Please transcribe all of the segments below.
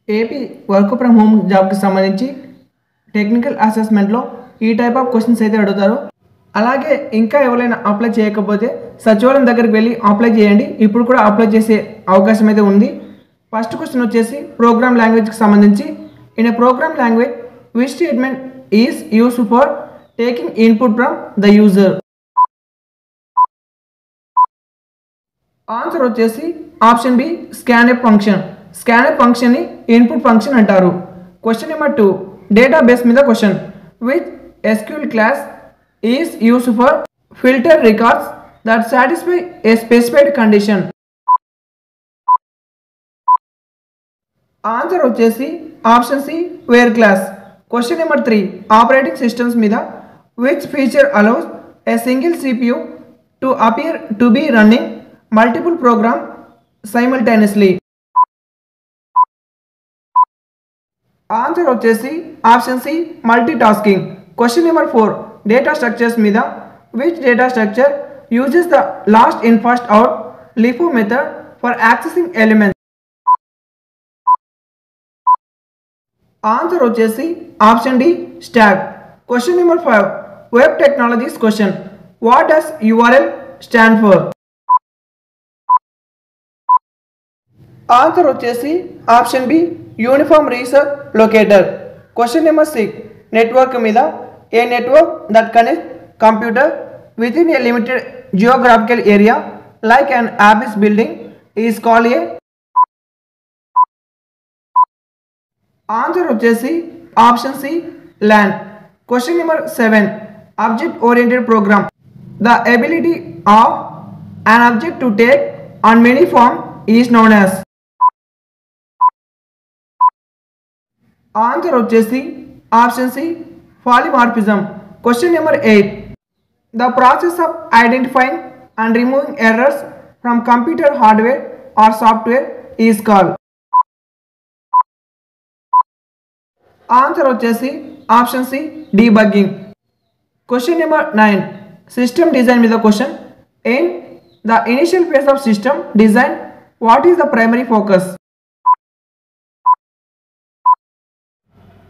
AP work from home జాబ్కి సంబంధించి technical అసెస్మెంట్లో ఈ టైప్ ఆఫ్ క్వశ్చన్స్ అయితే అడుగుతారు. అలాగే ఇంకా ఎవరైనా అప్లై చేయకపోతే సచివాలయం దగ్గరికి వెళ్ళి అప్లై చేయండి. ఇప్పుడు కూడా అప్లై చేసే అవకాశం అయితే ఉంది. ఫస్ట్ క్వశ్చన్ వచ్చేసి ప్రోగ్రామ్ లాంగ్వేజ్కి సంబంధించి in a program language which statement is used for taking input from the user. Answer వచ్చేసి option B scanf function. Scanf ఫంక్షన్ని ఇన్పుట్ ఫంక్షన్ అంటారు. క్వశ్చన్ నెంబర్ 2 డేటాబేస్ మీద question which SQL clause is used for filter records that satisfy a specified condition. Answer వచ్చేసి option C where clause. Question number 3 operating systems మీద which feature allows a single CPU to appear to be running multiple program simultaneously. Answer వచ్చేసి option C multi tasking. Question number 4 data structures మీద which data structure uses the last in first out LIFO method for accessing elements. Answer వచ్చేసి option D stack. Question number 5 web technologies question what does URL stand for. Answer వచ్చేసి option B uniform research locator. Question number 6 network మీద a network that connect computer with in a limited geographical area like an office building is called a. Answer వచ్చేసి option C LAN. Question number 7 object oriented program the ability of an object to take on many form is known as. Answer వచ్చేసి option C polymorphism. Question number 8 the process of identifying and removing errors from computer hardware or software is called. Answer వచ్చేసి option C debugging. Question number 9 system design మీద question in the initial phase of system design what is the primary focus.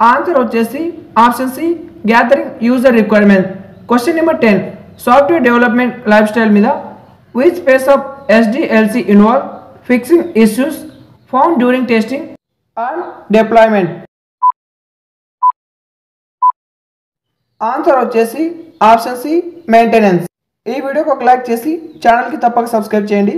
Answer వచ్చేసి option C gathering user requirement. Question number 10 software development life style మీద which phase of SDLC involve fixing issues found during testing and deployment. Answer వచ్చేసి option C maintenance. ఈ వీడియోకి ఒక like చేసి ఛానల్కి తప్పక subscribe చేయండి.